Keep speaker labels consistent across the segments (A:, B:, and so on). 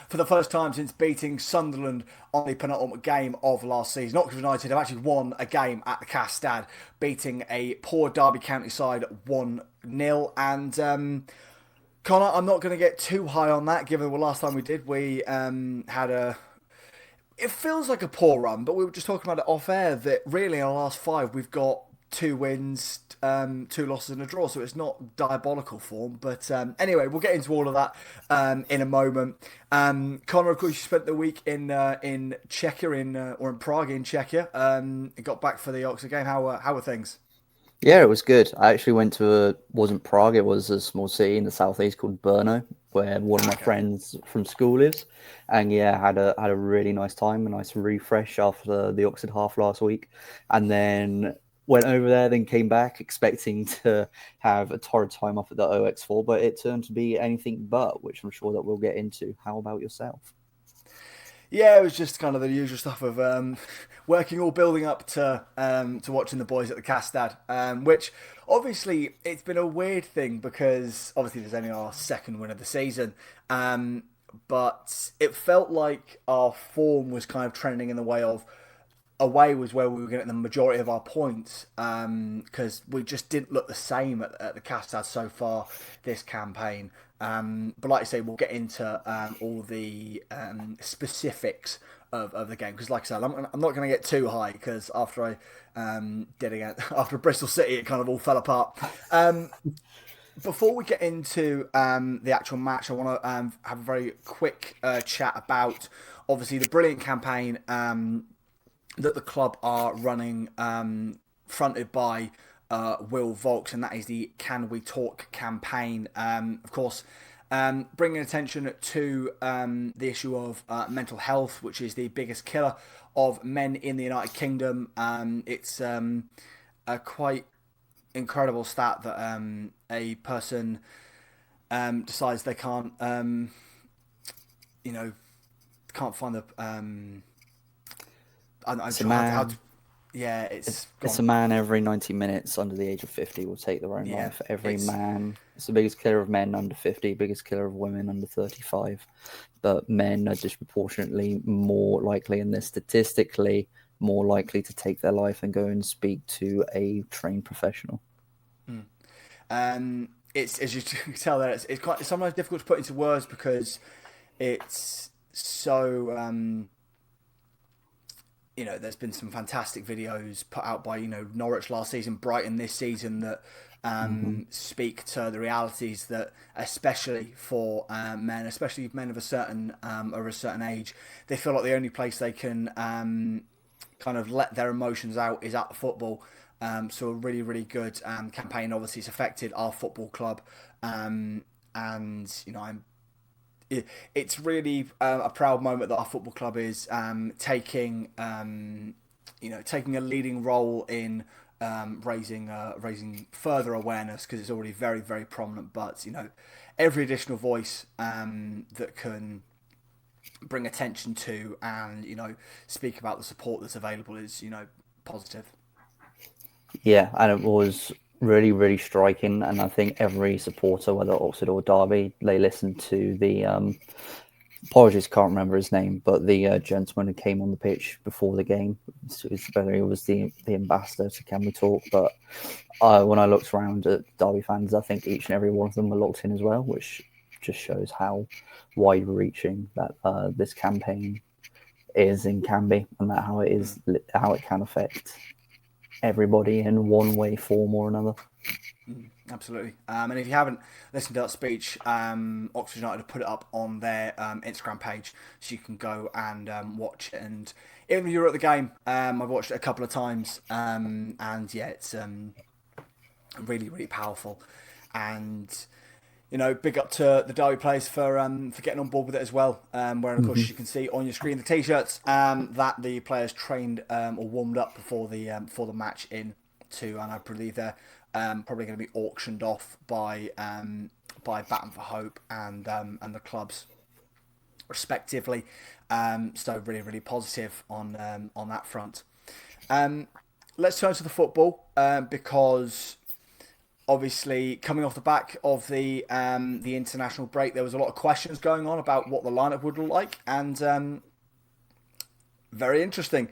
A: for the first time since beating Sunderland on the penultimate game of last season. Oxford United have actually won a game at the Kassam, beating a poor Derby County side 1-0. And Connor, I'm not going to get too high on that, given the last time we did, we had a... It feels like a poor run, but we were just talking about it off air that really in the last five we've got 2 wins, 2 losses and a draw, so it's not diabolical form. But anyway, we'll get into all of that in a moment. Connor, of course, you spent the week in Czechia, or in Prague in Czechia. Got back for the Oxford game. How were things?
B: Yeah, it was good. I actually went to wasn't Prague, it was a small city in the southeast called Brno, where one of my
A: Okay.
B: friends from school lives. And yeah, had a really nice time, a nice refresh after the Oxford half last week. And then went over there, then came back expecting to have a torrid time up at the OX4, but it turned to be anything but, which I'm sure that we'll get into. How about yourself?
A: Yeah, it was just kind of the usual stuff of working, all building up to watching the boys at the Castad, which obviously it's been a weird thing because obviously there's only our second win of the season, but it felt like our form was kind of trending in the way of away was where we were getting the majority of our points because we just didn't look the same at the Castad so far this campaign. But like I say, we'll get into all the specifics of the game because, like I said, I'm not going to get too high because after I did it after Bristol City, it kind of all fell apart. Before we get into the actual match, I want to have a very quick chat about obviously the brilliant campaign that the club are running, fronted by Will Volks, and that is the Can We Talk campaign. Of course, bringing attention to the issue of mental health, which is the biggest killer of men in the United Kingdom. It's a quite incredible stat that a person decides they can't, you know, can't find the. I'm
B: It's a
A: sure how to.
B: man.
A: Yeah, it's
B: It's a
A: gone.
B: man every 90 minutes under the age of 50 will take their own
A: Yeah,
B: life. Every
A: it's
B: man. It's the biggest killer of men under 50, biggest killer of women under 35. But men are disproportionately more likely, and they're statistically more likely to take their life and go and speak to a trained professional.
A: it's as you can tell there. It's sometimes difficult to put into words because it's so. There's been some fantastic videos put out by Norwich last season, Brighton this season that
B: Hmm.
A: speak to the realities that, especially for men, especially men of a certain age, they feel like the only place they can kind of let their emotions out is at the football. So a really, really good campaign. Obviously, it's affected our football club, and it's really a proud moment that our football club is taking a leading role in raising further awareness because it's already very, very prominent. But every additional voice that can bring attention to and speak about the support that's available is positive.
B: Yeah, and it was really, really striking. And I think every supporter, whether Oxford or Derby, they listened to the apologies, can't remember his name, but the gentleman who came on the pitch before the game. So whether he was the ambassador to Can We Talk, but when I looked around at Derby fans, I think each and every one of them were locked in as well, which just shows how wide-reaching that this campaign is and can be, and that how it is, how it can affect everybody in one way, form, or another.
A: Absolutely. And if you haven't listened to that speech, Oxford United have put it up on their Instagram page, so you can go and watch it. And even if you're at the game, I've watched it a couple of times, and yeah, it's really, really powerful. And big up to the Derby players for getting on board with it as well. Where of course
B: Mm-hmm.
A: you can see on your screen the t-shirts that the players trained or warmed up before the match in to, and I believe they're probably going to be auctioned off by Baton for Hope and the clubs respectively. So really, really positive on that front. Um, let's turn to the football because Obviously, coming off the back of the international break, there was a lot of questions going on about what the lineup would look like, and very interesting.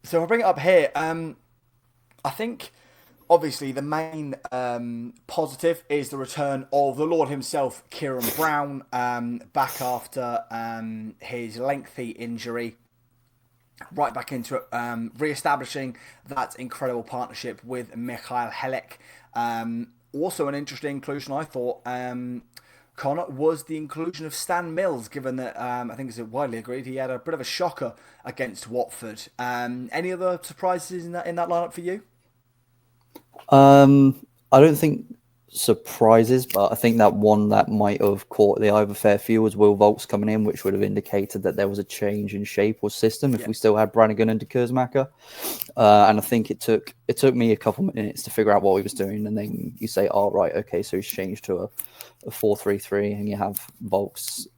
A: So I'll bring it up here. I think obviously the main positive is the return of the Lord himself, Kieran Brown, back after his lengthy injury. Right back into it, re-establishing that incredible partnership with Mikhail Helek. Also an interesting inclusion, I thought, Connor, was the inclusion of Stan Mills, given that I think it's widely agreed he had a bit of a shocker against Watford. Any other surprises in that lineup for you?
B: I don't think surprises, but I think that one that might have caught the eye of a fair few was Will Volks coming in, which would have indicated that there was a change in shape or system if
A: Yeah.
B: we still had Brannigan and De Kersmacher. And I think it took me a couple minutes to figure out what he was doing, and then you say, "Oh, right, okay, so he's changed to a 4-3-3, and you have Volks,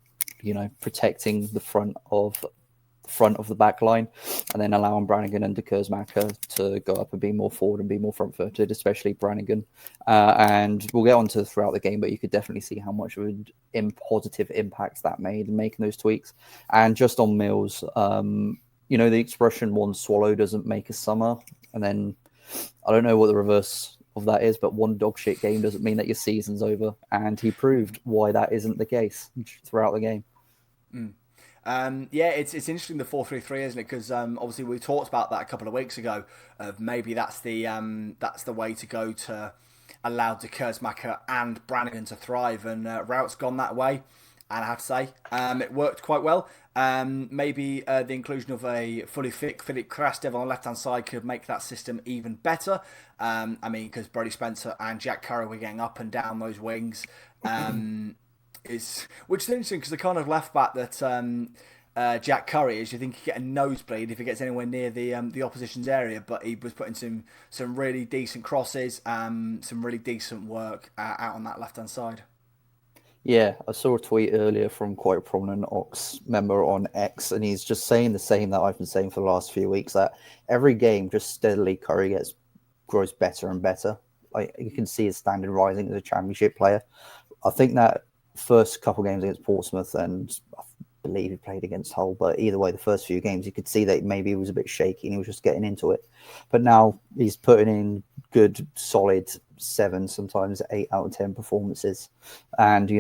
B: protecting the front of the back line, and then allowing Brannigan and De Kersmacher to go up and be more forward and be more front-footed, especially Brannigan. And we'll get on to throughout the game, but you could definitely see how much of a positive impact that made in making those tweaks. And just on Mills, the expression "one swallow doesn't make a summer," and then I don't know what the reverse of that is, but one dog shit game doesn't mean that your season's over. And he proved why that isn't the case throughout the game.
A: Yeah, it's interesting, the 4-3-3, isn't it? Because obviously we talked about that a couple of weeks ago. Of maybe that's the way to go to allow De Kersmacher and Brannigan to thrive, and Rout's gone that way. And I have to say, it worked quite well. Maybe the inclusion of a fully fit Philip Krastev on the left hand side could make that system even better. Because Brody Spencer and Jack Curry were getting up and down those wings. Which is interesting because the kind of left back that Jack Curry is, you think he get a nosebleed if he gets anywhere near the opposition's area, but he was putting some really decent crosses, some really decent work out on that left hand side.
B: Yeah, I saw a tweet earlier from quite a prominent Ox member on X, and he's just saying the same that I've been saying for the last few weeks, that every game just steadily Curry grows better and better. Like, you can see his standard rising as a championship player. I think that first couple games against Portsmouth, and I believe he played against Hull, but either way, the first few games you could see that maybe he was a bit shaky and he was just getting into it. But now he's putting in good, solid 7, sometimes 8 out of 10 performances. And,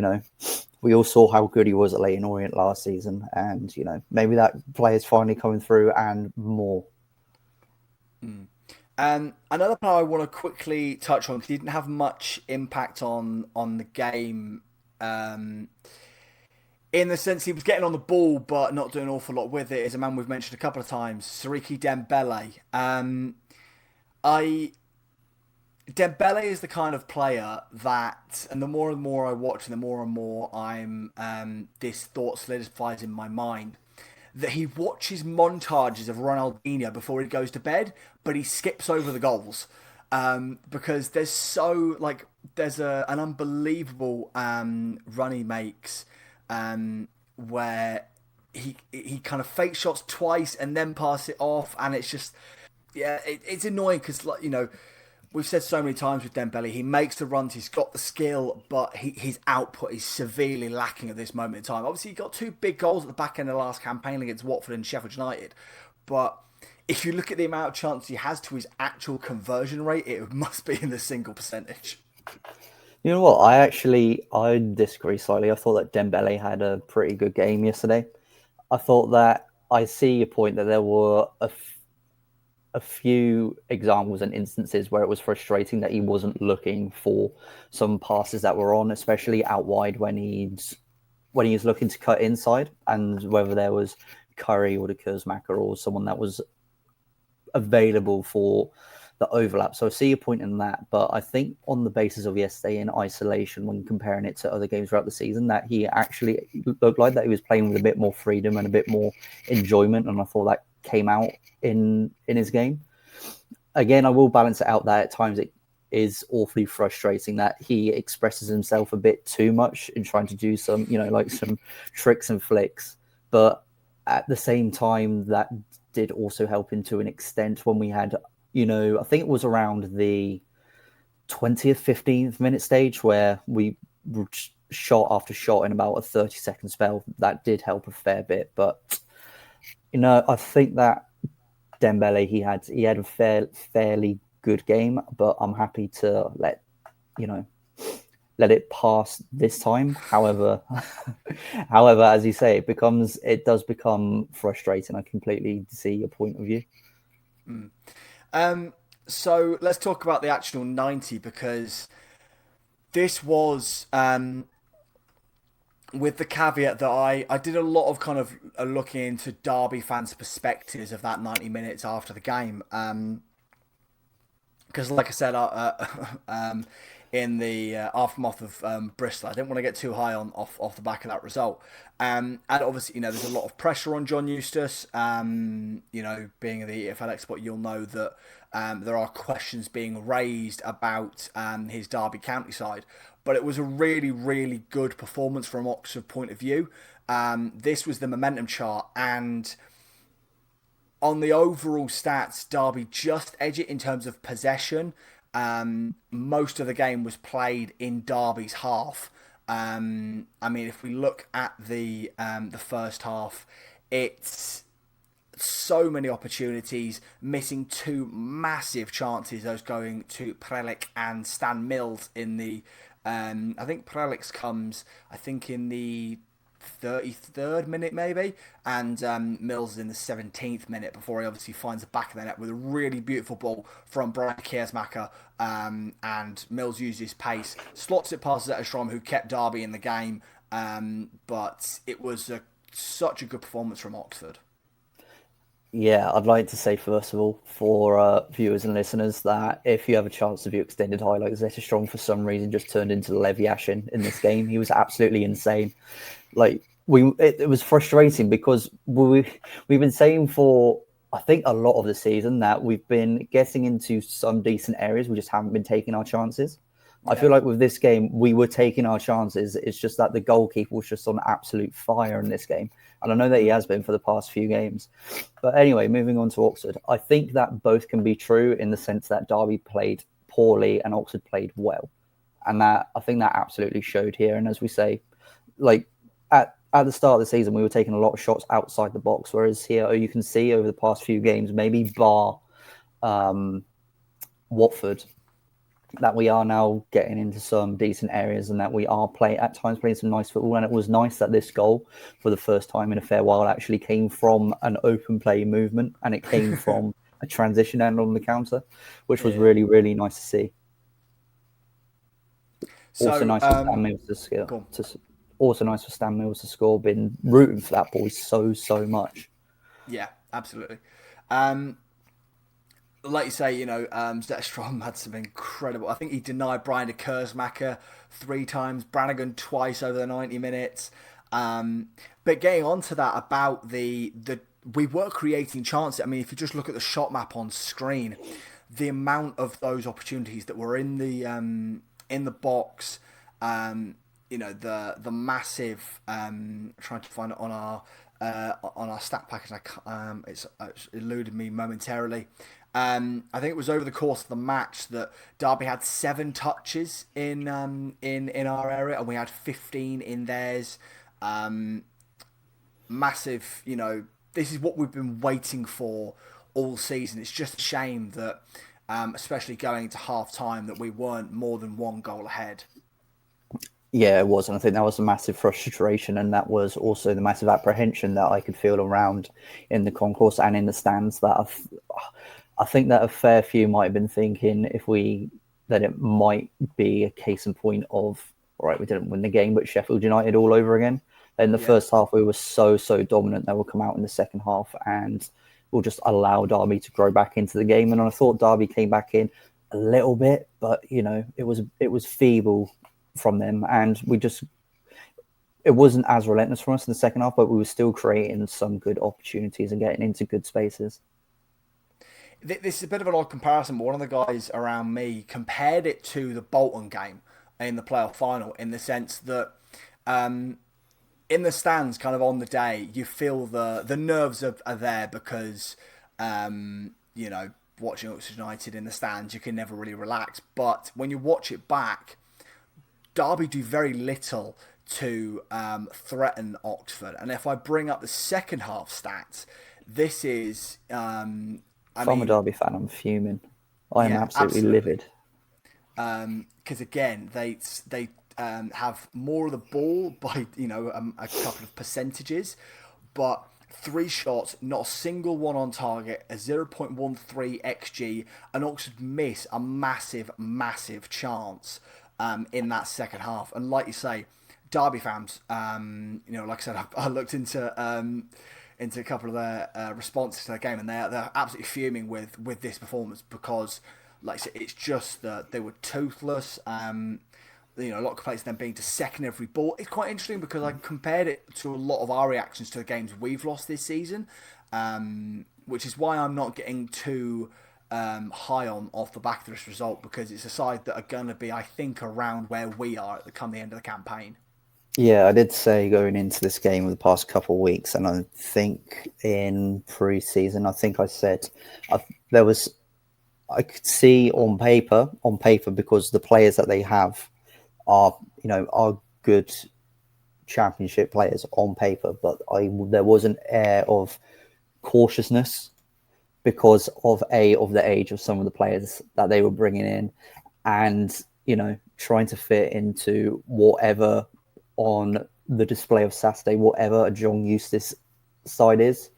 B: we all saw how good he was at Leyton Orient last season. And, maybe that player's finally coming through and more.
A: Another player I want to quickly touch on, because he didn't have much impact on the game, in the sense he was getting on the ball but not doing an awful lot with it, is a man we've mentioned a couple of times, Siriki Dembele. Dembele is the kind of player that, and the more and more I watch, and the more this thought solidifies in my mind, that he watches montages of Ronaldinho before he goes to bed, but he skips over the goals. Because there's an unbelievable run he makes, where he kind of fake shots twice and then pass it off, and it's just, yeah, it's annoying because, we've said so many times with Dembele, he makes the runs, he's got the skill, but his output is severely lacking at this moment in time. Obviously, he got 2 big goals at the back end of the last campaign against Watford and Sheffield United, but if you look at the amount of chance he has to his actual conversion rate, it must be in the single percentage.
B: You know what? I disagree slightly. I thought that Dembele had a pretty good game yesterday. I thought that I see your point that there were a few examples and instances where it was frustrating that he wasn't looking for some passes that were on, especially out wide when he's looking to cut inside, and whether there was Curry or De Kersmacher or someone that was available for the overlap. So I see your point in that, but I think on the basis of yesterday in isolation, when comparing it to other games throughout the season, that he actually looked like that he was playing with a bit more freedom and a bit more enjoyment, and I thought that came out in his game. Again, I will balance it out that at times it is awfully frustrating that he expresses himself a bit too much in trying to do some, some tricks and flicks. But at the same time, that did also help him to an extent when we had, I think it was around the 20th, 15th minute stage where we shot after shot in about a 30-second spell. That did help a fair bit. But, I think that Dembele, he had a fairly good game, but I'm happy to you know, let it pass this time. However, as you say, it does become frustrating. I completely see your point of view.
A: So let's talk about the actual 90 because this was with the caveat that I did a lot of kind of looking into Derby fans' perspectives of that 90 minutes after the game. Because, like I said, in the aftermath of Bristol, I didn't want to get too high on off the back of that result. And obviously, there's a lot of pressure on John Eustace. Being the EFL expert, you'll know that there are questions being raised about his Derby County side. But it was a really, really good performance from Oxford point of view. This was the momentum chart, and on the overall stats, Derby just edge it in terms of possession. Most of the game was played in Derby's half. If we look at the first half, it's so many opportunities, missing two massive chances. Those going to Prelic and Stan Mills in the. I think Prelic's comes. I think in the 33rd minute maybe, and Mills is in the 17th minute before he obviously finds the back of the net with a really beautiful ball from Brian Kiersmacher, and Mills uses his pace, slots it past Zetterstrom, who kept Derby in the game, but it was such a good performance from Oxford.
B: Yeah, I'd like to say, first of all, for viewers and listeners, that if you have a chance to view extended highlights, Zetterstrom for some reason just turned into Lev Yashin in this game. He was absolutely insane. It was frustrating because we've been saying for, I think, a lot of the season that we've been getting into some decent areas. We just haven't been taking our chances. I feel like with this game, we were taking our chances. It's just that the goalkeeper was just on absolute fire in this game. And I know that he has been for the past few games. But anyway, moving on to Oxford, I think that both can be true in the sense that Derby played poorly and Oxford played well. And that I think that absolutely showed here. And as we say, at the start of the season, we were taking a lot of shots outside the box, whereas here you can see over the past few games, maybe bar Watford, that we are now getting into some decent areas and that we are at times playing some nice football. And it was nice that this goal, for the first time in a fair while, actually came from an open play movement, and it came from a transition and on the counter, which was really, really nice to see. Also nice for Stan Mills to score. Also nice for Stan Mills to score. Been rooting for that boy so much.
A: Yeah, absolutely. Like you say, Zetterstrom had some incredible. I think he denied Brian de Kersmacher 3 times, Brannigan twice over the 90 minutes. But getting on to that about the we were creating chances. I mean, if you just look at the shot map on screen, the amount of those opportunities that were in the box, the massive. Trying to find it on our stat package. It's eluded me momentarily. I think it was over the course of the match that Derby had 7 touches in our area, and we had 15 in theirs. Massive, this is what we've been waiting for all season. It's just a shame that, especially going into half time, that we weren't more than 1 goal ahead.
B: Yeah, it was. And I think that was a massive frustration. And that was also the massive apprehension that I could feel around in the concourse and in the stands. That I think that a fair few might have been thinking that it might be a case in point of, all right, we didn't win the game, but Sheffield United all over again. In the first half, we were so dominant that we'll come out in the second half and we'll just allow Derby to grow back into the game. And I thought Derby came back in a little bit, but it was feeble from them, and it wasn't as relentless from us in the second half, but we were still creating some good opportunities and getting into good spaces.
A: This is a bit of an odd comparison, but one of the guys around me compared it to the Bolton game in the playoff final, in the sense that in the stands, kind of on the day, you feel the nerves are there because watching Oxford United in the stands, you can never really relax. But when you watch it back, Derby do very little to threaten Oxford. And if I bring up the second half stats, this is,
B: If I'm a Derby fan, I'm fuming. I am
A: yeah,
B: absolutely
A: absolutely.
B: livid.
A: Because again, they have more of the ball by a couple of percentages, but three shots, not a single one on target, a 0.13 xg, and Oxford miss a massive chance in that second half. And like you say, Derby fans, like I said, I looked into a couple of their responses to the game, and they're absolutely fuming with this performance because, like I said, it's just that they were toothless. A lot of complaints of them being to second every ball. It's quite interesting because I compared it to a lot of our reactions to the games we've lost this season, which is why I'm not getting too high on off the back of this result, because it's a side that are going to be, I think, around where we are at the end of the campaign.
B: Yeah, I did say going into this game the past couple of weeks, and I think in pre-season, I think I said there was, I could see on paper, because the players that they have are good championship players on paper, but there was an air of cautiousness because of the age of some of the players that they were bringing in, and trying to fit into whatever on the display of Saturday, whatever a John Eustace side is.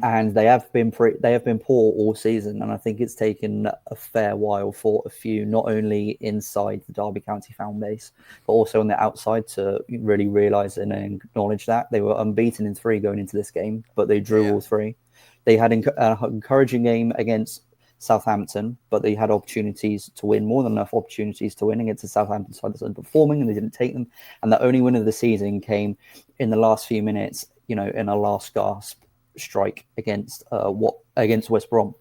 B: And they have been poor all season, and I think it's taken a fair while for a few, not only inside the Derby County fan base, but also on the outside, to really realise and acknowledge that they were unbeaten in 3 going into this game, but they drew all 3. They had an encouraging game against Southampton, but they had opportunities to win, more than enough opportunities to win against the Southampton side that's underperforming, and they didn't take them. And the only win of the season came in the last few minutes, in a last gasp strike against West Brom.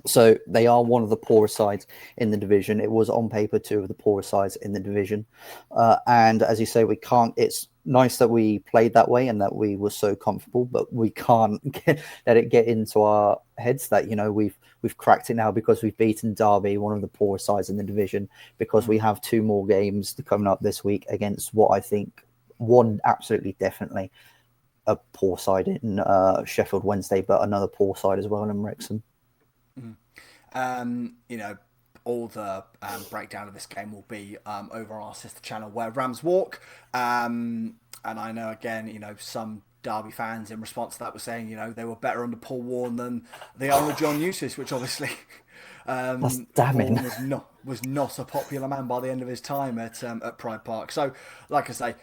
B: So they are one of the poorest sides in the division. It was on paper 2 of the poorest sides in the division. And as you say, we can't. It's nice that we played that way and that we were so comfortable, but we can't let it get into our heads that we've cracked it now because we've beaten Derby, one of the poorest sides in the division, because we have 2 more games coming up this week against what I think one absolutely definitely a poor side in Sheffield Wednesday, but another poor side as well in Wrexham.
A: All the breakdown of this game will be over on our sister channel, Where Rams Walk. And I know, again, some Derby fans in response to that were saying, they were better under Paul Warne than they are under John Eustace, which obviously
B: That's damning.
A: Warne was not a popular man by the end of his time at Pride Park. So, like I say,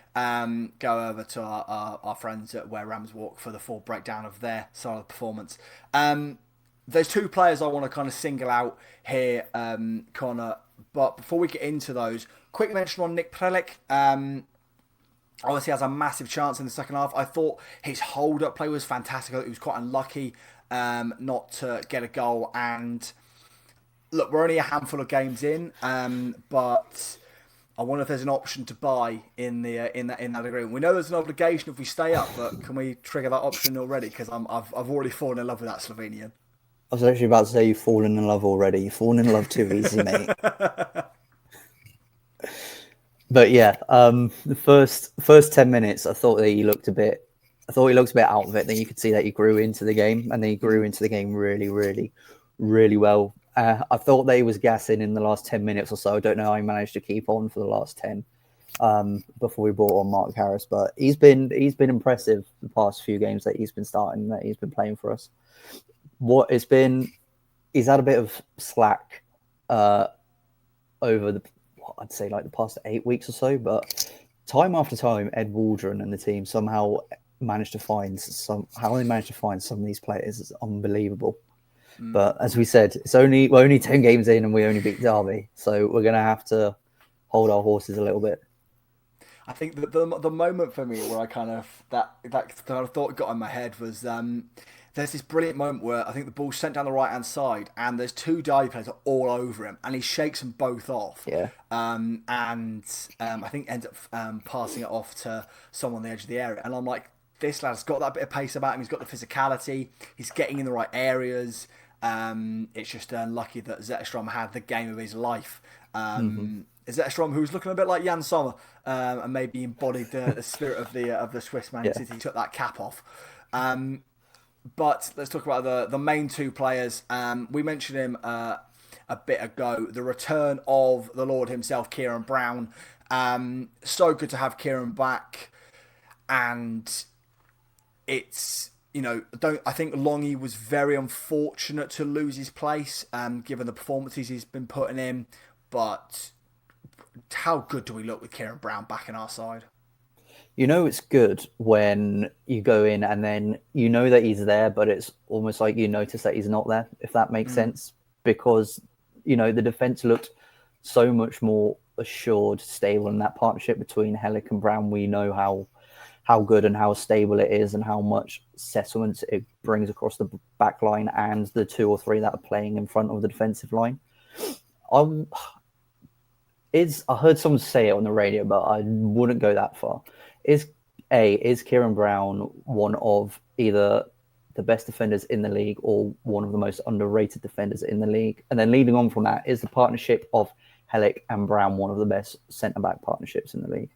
A: go over to our friends at Where Rams Walk for the full breakdown of their side of the performance. There's 2 players I want to kind of single out here, Connor. But before we get into those, quick mention on Nick Prelic. Obviously has a massive chance in the second half. I thought his hold-up play was fantastic. I thought he was quite unlucky not to get a goal. And look, we're only a handful of games in, but I wonder if there's an option to buy in that agreement. We know there's an obligation if we stay up, but can we trigger that option already? Because I've already fallen in love with that Slovenian.
B: I was actually about to say you've fallen in love already. You've fallen in love too easy, mate. But yeah, the first 10 minutes, I thought that he looked a bit out of it. Then you could see that he grew into the game, and then he grew into the game really, really, really well. I thought that he was gassing in the last 10 minutes or so. I don't know how he managed to keep on for the last 10 before we brought on Mark Harris, but he's been impressive the past few games that he's been starting, that he's been playing for us. He's had a bit of slack over I'd say like the past 8 weeks or so, but time after time, Ed Waldron and the team somehow managed to find some of these players is unbelievable. But as we said, we're only 10 games in and we only beat Derby, so we're gonna have to hold our horses a little bit.
A: I think that the moment for me where I kind of that kind of thought got in my head was there's this brilliant moment where I think the ball's sent down the right hand side and there's 2 Derby players all over him and he shakes them both off.
B: Yeah.
A: I think ends up passing it off to someone on the edge of the area, and I'm like, this lad's got that bit of pace about him. He's got the physicality. He's getting in the right areas. It's just unlucky that Zetterstrom had the game of his life.
B: Hmm.
A: Zetterstrom, who was looking a bit like Jan Sommer, and maybe embodied the spirit of the Swiss Man
B: Yeah.
A: City, took that cap off. But let's talk about the main two players. We mentioned him a bit ago. The return of the Lord himself, Kieran Brown. So good to have Kieran back, and it's don't I think Longy was very unfortunate to lose his place, given the performances he's been putting in. But how good do we look with Kieran Brown back in our side?
B: It's good when you go in and then you know that he's there, but it's almost like you notice that he's not there, if that makes sense. Because, the defense looked so much more assured, stable in that partnership between Hellick and Brown. We know how good and how stable it is and how much settlement it brings across the back line and the two or three that are playing in front of the defensive line. I heard someone say it on the radio, but I wouldn't go that far. Is Kieran Brown one of either the best defenders in the league or one of the most underrated defenders in the league? And then leading on from that, is the partnership of Hellick and Brown one of the best centre-back partnerships in the league?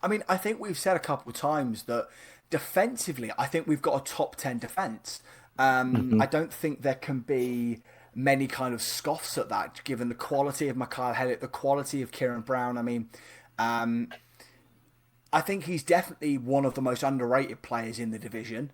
A: I mean, I think we've said a couple of times that defensively, I think we've got a top 10 defence.
B: Mm-hmm.
A: I don't think there can be many kind of scoffs at that, given the quality of Mikhail Hellick, the quality of Kieran Brown. I mean, I think he's definitely one of the most underrated players in the division.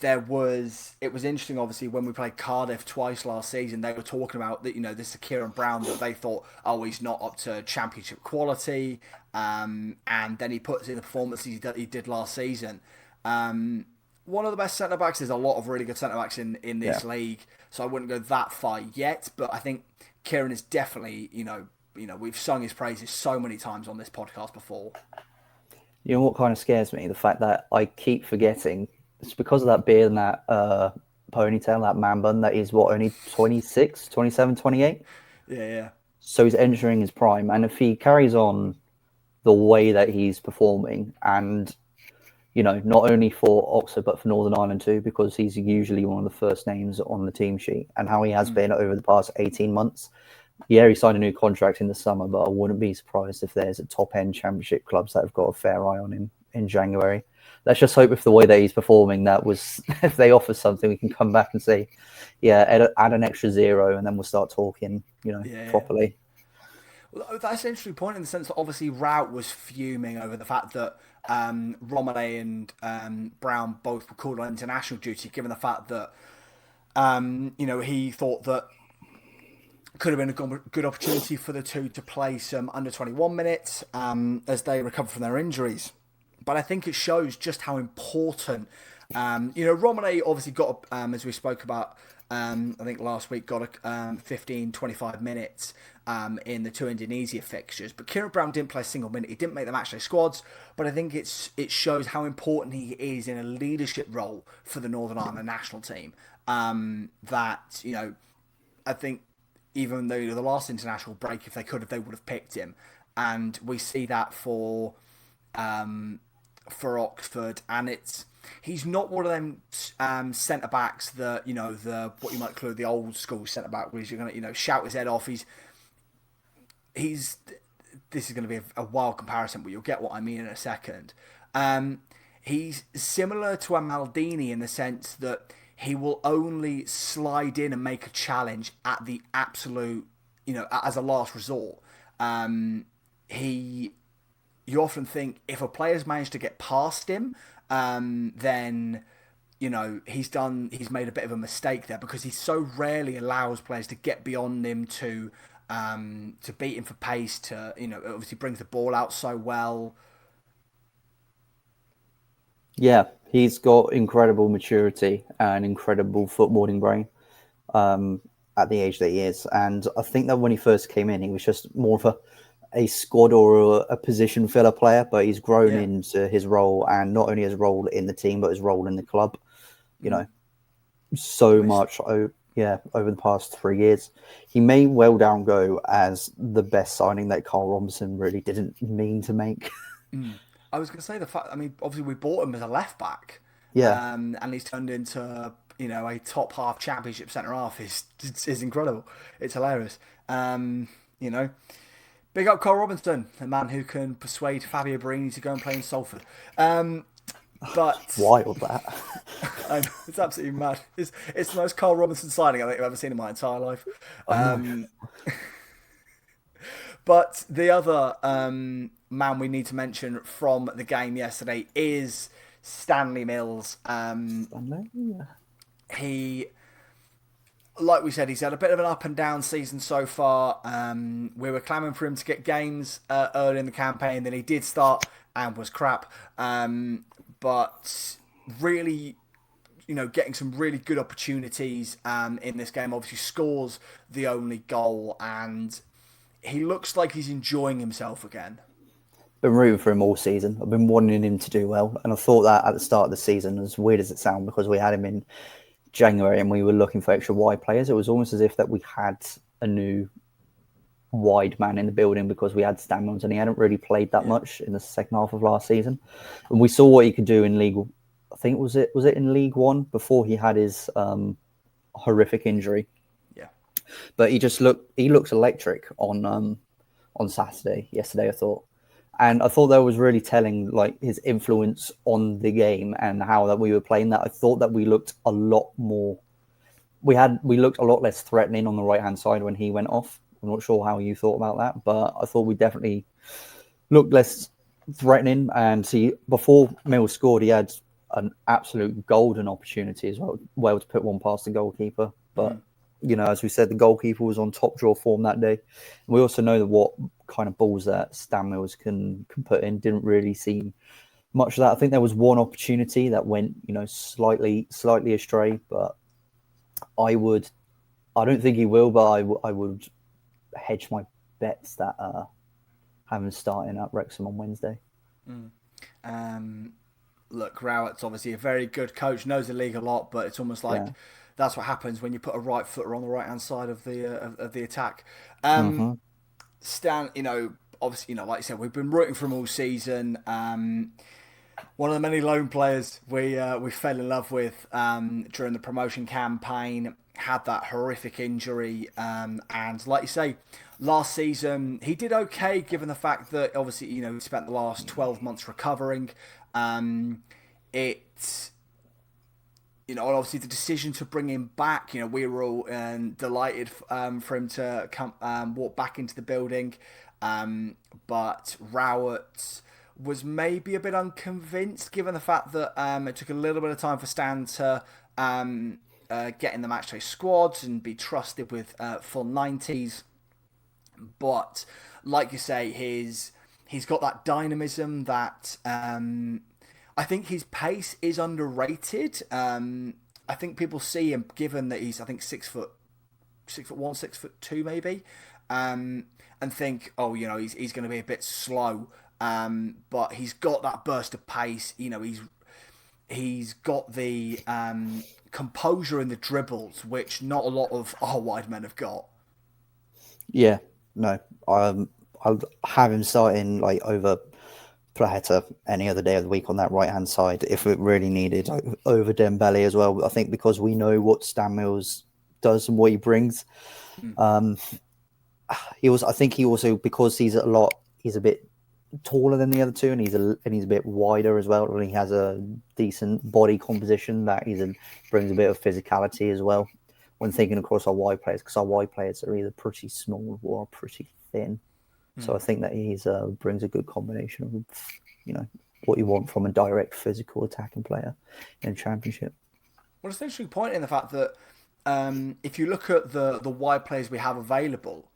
A: It was interesting, obviously, when we played Cardiff twice last season, they were talking about that, this is Kieran Brown that they thought, oh, he's not up to championship quality. And then he puts in the performances that he did last season. One of the best centre backs. There's a lot of really good centre backs in this
B: Yeah.
A: league, so I wouldn't go that far yet. But I think Kieran is definitely, we've sung his praises so many times on this podcast before.
B: You know what kind of scares me? The fact that I keep forgetting. It's because of that beard and that ponytail, that man bun, that he's only 26, 27, 28.
A: Yeah, yeah.
B: So he's entering his prime. And if he carries on the way that he's performing, and, not only for Oxford, but for Northern Ireland too, because he's usually one of the first names on the team sheet, and how he has been over the past 18 months. Yeah, he signed a new contract in the summer, but I wouldn't be surprised if there's a top-end championship clubs that have got a fair eye on him in January. Let's just hope with the way that he's performing, if they offer something, we can come back and say, yeah, add an extra zero, and then we'll start talking,
A: Yeah.
B: properly.
A: Well, that's an interesting point in the sense that obviously Rout was fuming over the fact that Romane and Brown both were called on international duty, given the fact that he thought that could have been a good opportunity for the two to play some under 21 minutes as they recover from their injuries. But I think it shows just how important, Romane obviously got, as we spoke about, I think last week, got 15, 25 minutes in the two Indonesia fixtures. But Kieran Brown didn't play a single minute. He didn't make the matchday squads. But I think it shows how important he is in a leadership role for the Northern Ireland national team. I think even though the last international break, if they would have picked him. And we see that for Oxford, and he's not one of them centre backs that the what you might call the old school centre back, where you're going to shout his head off. He's this is going to be a wild comparison, but you'll get what I mean in a second. He's similar to a Maldini in the sense that he will only slide in and make a challenge at the absolute, as a last resort. You often think if a player's managed to get past him, then he's made a bit of a mistake there, because he so rarely allows players to get beyond him to beat him for pace. To obviously brings the ball out so well.
B: Yeah, he's got incredible maturity and incredible footballing brain at the age that he is. And I think that when he first came in, he was just more of a squad or a position filler player, but he's grown
A: Yeah.
B: into his role, and not only his role in the team, but his role in the club, so much. Over the past 3 years. He may well down go as the best signing that Carl Robinson really didn't mean to make.
A: I was going to say the fact. I mean, obviously we bought him as a left back,
B: Yeah.
A: and he's turned into a top half championship centre half is incredible. It's hilarious. You know, big up Cole Robinson, the man who can persuade Fabio Barini to go and play in Salford. But
B: Wild that.
A: I know, it's absolutely mad. It's the most Cole Robinson signing I think I've ever seen in my entire life.
B: I know.
A: But the other man we need to mention from the game yesterday is Stanley Mills. He, like we said, he's had a bit of an up and down season so far. We were clamouring for him to get games early in the campaign, then he did start and was crap. But really, getting some really good opportunities in this game. Obviously, scores the only goal, and he looks like he's enjoying himself again.
B: Been rooting for him all season. I've been wanting him to do well, and I thought that at the start of the season, as weird as it sounds, because we had him in January and we were looking for extra wide players. It was almost as if that we had a new wide man in the building because we had Stan Mills and he hadn't really played that much in the second half of last season. And we saw what he could do in League. I think was it in League One before he had his horrific injury.
A: Yeah,
B: but he looks electric on yesterday. I thought. And I thought that was really telling, like his influence on the game and how that we were playing that. I thought that we looked a lot more. We looked a lot less threatening on the right hand side when he went off. I'm not sure how you thought about that, but I thought we definitely looked less threatening. And see, before Mills scored, he had an absolute golden opportunity as well to put one past the goalkeeper. But as we said, the goalkeeper was on top draw form that day. And we also know that what kind of balls that Stan Mills can put in. Didn't really see much of that. I think there was one opportunity that went, slightly astray, but I don't think he will, but I would hedge my bets that have him starting at Wrexham on Wednesday.
A: Look, Rowett's obviously a very good coach, knows the league a lot, but it's almost like that's what happens when you put a right footer on the right hand side of the attack. Stan, obviously, like you said, we've been rooting for him all season. One of the many lone players we fell in love with during the promotion campaign had that horrific injury, and like you say, last season he did okay given the fact that obviously he spent the last 12 months recovering. And obviously the decision to bring him back, we were all delighted for him to come walk back into the building. But Rowett was maybe a bit unconvinced given the fact that it took a little bit of time for Stan to get in the matchday squads and be trusted with full 90s. But like you say, he's got that dynamism that I think his pace is underrated. I think people see him, given that he's 6'1", 6'2" maybe, and think, he's going to be a bit slow. But he's got that burst of pace. He's got the composure in the dribbles, which not a lot of our wide men have got.
B: Yeah, no, I'll have him starting over Plaheta any other day of the week on that right hand side if it really needed, over Dembele as well. I think because we know what Stan Mills does and what he brings. I think he also, because he's a bit taller than the other two, and he's a bit wider as well, and he has a decent body composition that brings a bit of physicality as well when thinking across our wide players, because our wide players are either pretty small or pretty thin. So I think that he's brings a good combination of what you want from a direct physical attacking player in the Championship.
A: Well, it's an interesting point in the fact that if you look at the wide players we have available,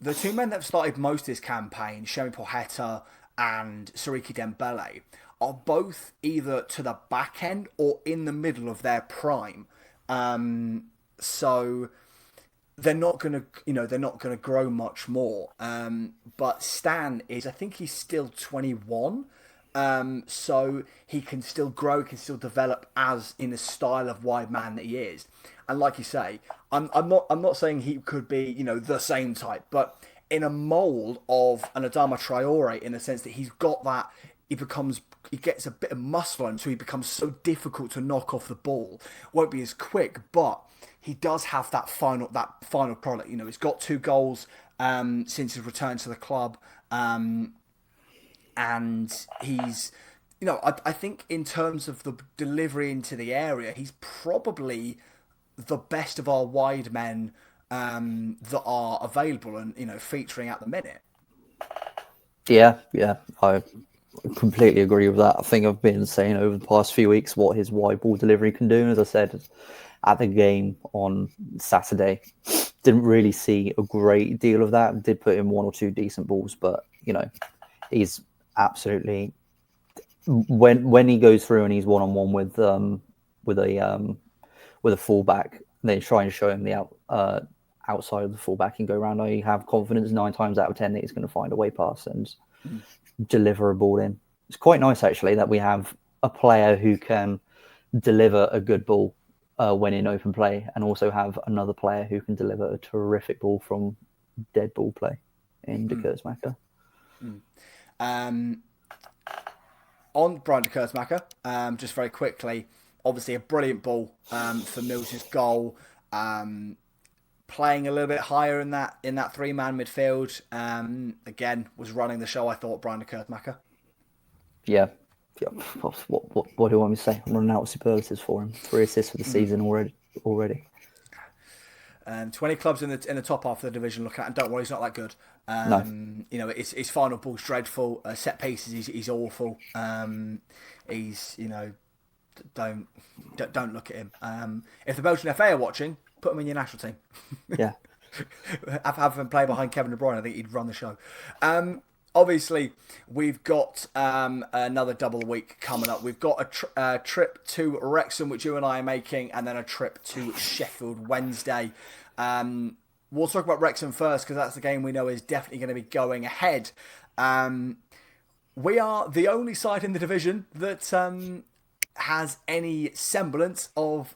A: the two men that have started most of this campaign, Shemi Plaheta and Siriki Dembele, are both either to the back end or in the middle of their prime. So they're not gonna grow much more. But Stan is, I think he's still 21. So he can still grow, can still develop as in the style of wide man that he is. And like you say, I'm not saying he could be, the same type, but in a mould of an Adama Traore, in the sense that he's got that he gets a bit of muscle on him, so he becomes so difficult to knock off the ball. Won't be as quick, but he does have that final product. You know, he's got 2 goals since his return to the club, and he's, you know, I think in terms of the delivery into the area, he's probably the best of our wide men that are available and, you know, featuring at the minute.
B: Yeah, I completely agree with that. I think I've been saying over the past few weeks what his wide ball delivery can do. And as I said at the game on Saturday, didn't really see a great deal of that. Did put in 1 or 2 decent balls, but you know, he's absolutely, when he goes through and he's one-on-one with a fullback, they try and show him the outside of the fullback and go around. I have confidence 9 times out of 10 that he's going to find a way pass and deliver a ball in. It's quite nice actually that we have a player who can deliver a good ball when in open play, and also have another player who can deliver a terrific ball from dead ball play in De Keersmaker.
A: On Brian De Keersmaker, just very quickly, obviously a brilliant ball for Mills' goal. Playing a little bit higher in that 3-man midfield. Again, was running the show, I thought, Brian De Keersmaker.
B: Yeah. What do you want me to say? I'm running out of superlatives for him. 3 assists for the season already.
A: 20 clubs in the top half of the division. Look at, and don't worry, he's not that good.
B: No.
A: You know, his final ball's dreadful. Set pieces, he's awful. He's, you know, don't look at him. If the Belgian FA are watching, put him in your national team.
B: Yeah.
A: Have him play behind Kevin De Bruyne. I think he'd run the show. Obviously, we've got another double week coming up. We've got a trip to Wrexham, which you and I are making, and then a trip to Sheffield Wednesday. We'll talk about Wrexham first, because that's the game we know is definitely going to be going ahead. We are the only side in the division that has any semblance of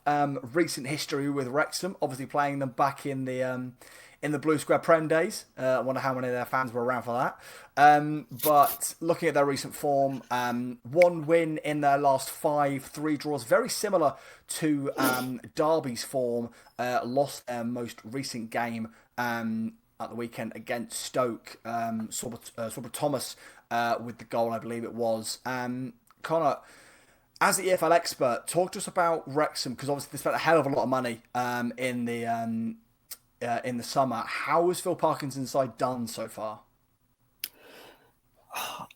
A: recent history with Wrexham. Obviously, playing them back in the Blue Square Prem days. I wonder how many of their fans were around for that. But looking at their recent form, 1 win in their last 5, 3 draws, very similar to Derby's form. Lost their most recent game at the weekend against Stoke. Sorba Thomas with the goal, I believe it was. Connor, as the EFL expert, talk to us about Wrexham, because obviously they spent a hell of a lot of money in the summer. How has Phil Parkinson's side done so far?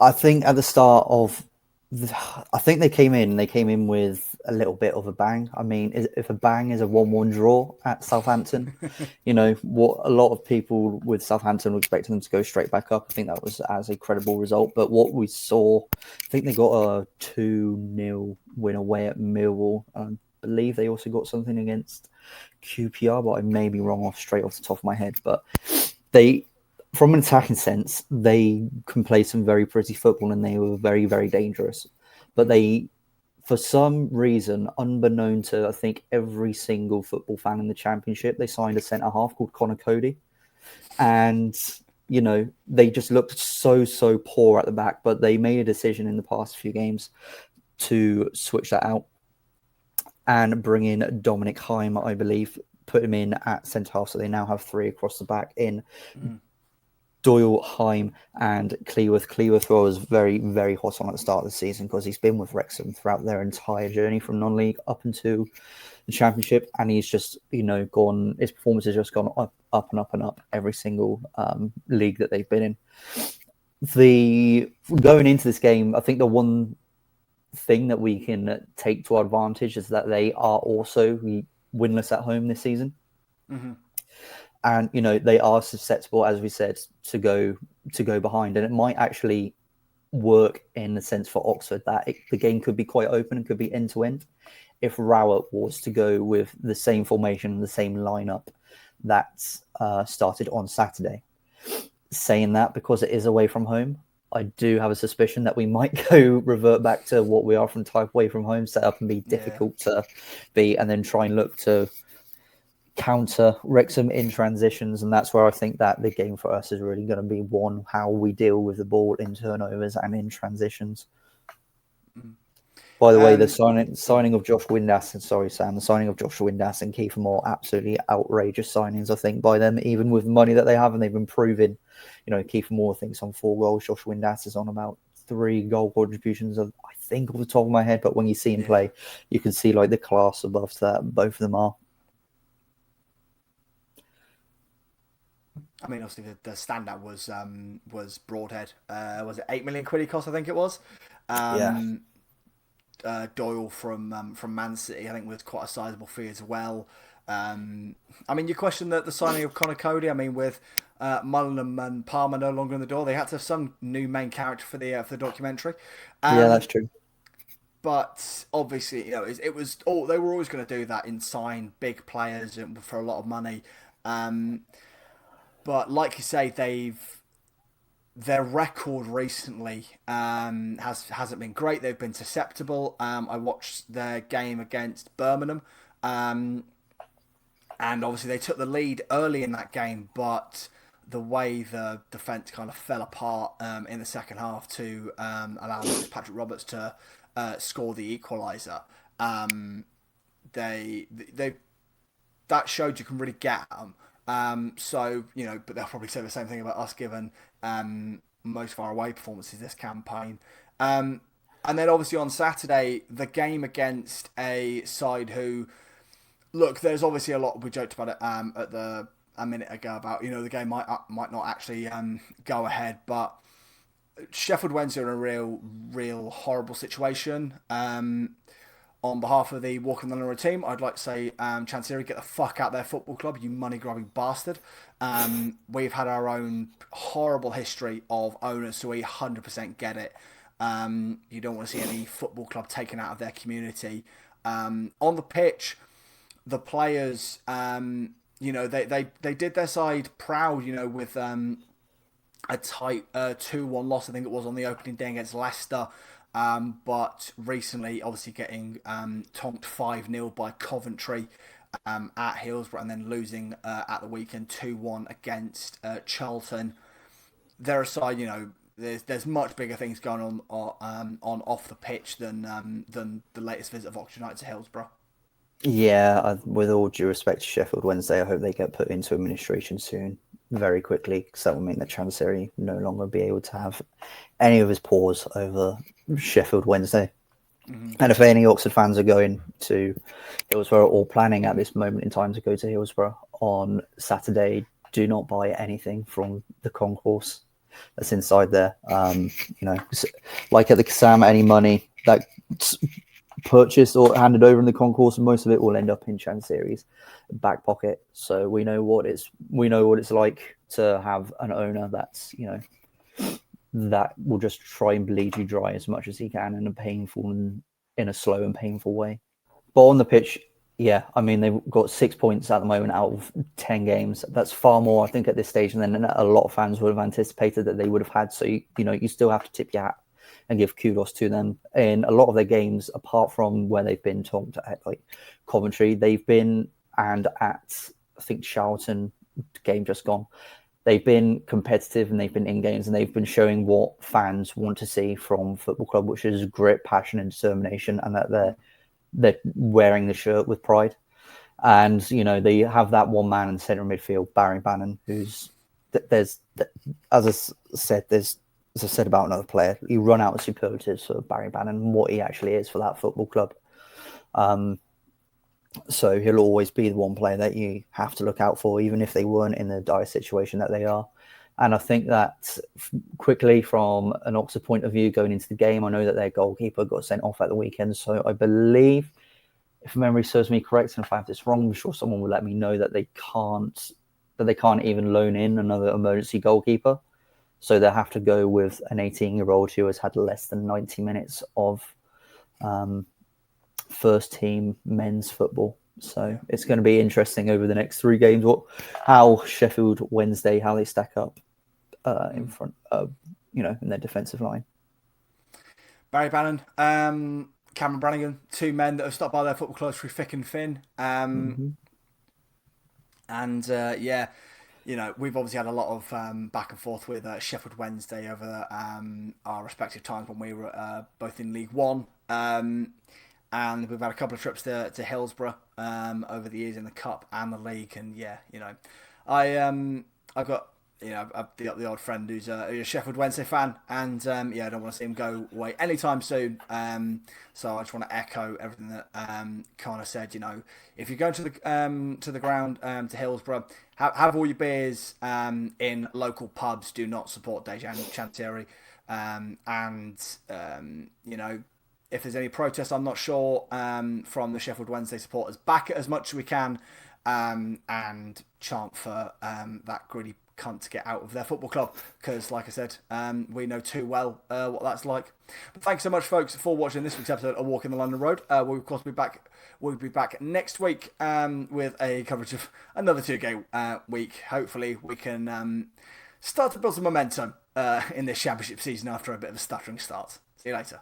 B: I think at the start of, I think they came in with a little bit of a bang. I mean, if a bang is a 1-1 draw at Southampton, you know, what a lot of people with Southampton were expecting them to go straight back up. I think that was as a credible result. But what we saw, I think they got a 2-0 win away at Millwall. I believe they also got something against QPR, but I may be wrong straight off the top of my head. But they, from an attacking sense, they can play some very pretty football, and they were very, very dangerous. But they, for some reason, unbeknown to, I think, every single football fan in the Championship, they signed a centre-half called Connor Cody. And, you know, they just looked so poor at the back. But they made a decision in the past few games to switch that out and bring in Dominic Heim, I believe, put him in at centre-half. So they now have 3 across the back in Doyle, Heim, and Cleworth. Cleworth was very, very hot on at the start of the season, because he's been with Wrexham throughout their entire journey from non-league up into the Championship, and he's just, you know, gone. His performance has just gone up and up every single league that they've been in. Going into this game, I think the one thing that we can take to our advantage is that they are also winless at home this season. Mm-hmm. And, you know, they are susceptible, as we said, to go behind. And it might actually work in the sense for Oxford that the game could be quite open and could be end-to-end if Rowett was to go with the same formation, the same lineup that started on Saturday. Saying that, because it is away from home, I do have a suspicion that we might revert back to what we are from type away from home setup and be difficult to beat, and then try and look to counter Wrexham in transitions. And that's where I think that the game for us is really going to be how we deal with the ball in turnovers and in transitions. By the way, the signing of Josh Windass, and sorry, Sam, the signing of Josh Windass and Kiefer Moore, absolutely outrageous signings, I think, by them, even with the money that they have, and they've been proving, Kiefer Moore thinks on 4 goals, Josh Windass is on about 3 goal contributions, I think, off the top of my head, but when you see him play, you can see like the class above that both of them are.
A: I mean, obviously the standout was Broadhead. Was it 8 million quid he cost? I think it was. Doyle from Man City, I think, was quite a sizable fee as well. I mean, you question the signing of Connor Cody. I mean, with Mullen and Palmer no longer in the door, they had to have some new main character for the documentary.
B: Yeah, that's true.
A: But obviously, it was all they were always going to do that and sign big players for a lot of money. But like you say, their record recently hasn't been great. They've been susceptible. I watched their game against Birmingham, and obviously they took the lead early in that game, but the way the defence kind of fell apart in the second half to allow Patrick Roberts to score the equaliser, they that showed you can really get them. So, but they'll probably say the same thing about us given most of our away performances this campaign. And then obviously on Saturday, the game against a side who, look, there's obviously a lot, we joked about it a minute ago about, the game might not actually go ahead, but Sheffield Wednesday are in a real horrible situation. On behalf of the Walking the Line team, I'd like to say, Chancery, get the fuck out of their football club, you money-grabbing bastard. We've had our own horrible history of owners, so we 100% get it. You don't want to see any football club taken out of their community. On the pitch, the players, they did their side proud, with a tight 2-1 loss, I think it was, on the opening day against Leicester. But recently, obviously getting tonked 5-0 by Coventry at Hillsborough, and then losing at the weekend 2-1 against Charlton. They're a side, there's much bigger things going on off the pitch than the latest visit of Oxford United to Hillsborough.
B: Yeah, with all due respect to Sheffield Wednesday, I hope they get put into administration soon, very quickly, because that will mean that Chancery no longer be able to have any of his paws over Sheffield Wednesday. Mm-hmm. And if any Oxford fans are going to Hillsborough or planning at this moment in time to go to Hillsborough on Saturday, do not buy anything from the concourse that's inside there. Like at the Kassam, any money that purchased or handed over in the concourse, and most of it will end up in Chancery's back pocket. So we know what it's like to have an owner that's that will just try and bleed you dry as much as he can in a slow and painful way. But on the pitch, yeah, I mean, they've got 6 points at the moment out of 10 games. That's far more, I think, at this stage than a lot of fans would have anticipated that they would have had. So you still have to tip your hat and give kudos to them. In a lot of their games, apart from where they've been talked at, like Coventry, they've been, and at, I think, Charlton, game just gone, they've been competitive and they've been in games and they've been showing what fans want to see from football club, which is grit, passion and determination, and that they're wearing the shirt with pride. And, they have that one man in centre midfield, Barry Bannon, who's, as I said about another player, you run out of superlatives for Barry Bannon and what he actually is for that football club. So he'll always be the one player that you have to look out for, even if they weren't in the dire situation that they are. And I think that quickly, from an Oxford point of view, going into the game, I know that their goalkeeper got sent off at the weekend. So I believe, if memory serves me correct, and if I have this wrong, I'm sure someone will let me know that they can't even loan in another emergency goalkeeper. So they have to go with an 18-year-old who has had less than 90 minutes of first team men's football. So it's going to be interesting over the next 3 games how Sheffield Wednesday, how they stack up in front of, in their defensive line.
A: Barry Bannon, Cameron Brannigan, 2 men that have stuck by their football clubs through thick and thin. And we've obviously had a lot of back and forth with Sheffield Wednesday over our respective times when we were both in League One And we've had a couple of trips to Hillsborough over the years in the cup and the league. And yeah, I've got I've the odd friend who's a Sheffield Wednesday fan, and I don't want to see him go away anytime soon. So I just want to echo everything that Connor said. If you're going to the ground to Hillsborough, have all your beers in local pubs. Do not support Dejan Chantieri, if there's any protests, I'm not sure, from the Sheffield Wednesday supporters, back it as much as we can, and chant for that greedy cunt to get out of their football club, because like I said, we know too well what that's like. But thanks so much, folks, for watching this week's episode of Walking the London Road. We'll of course be back. We'll be back next week with a coverage of another 2-game week. Hopefully we can start to build some momentum in this championship season after a bit of a stuttering start. See you later.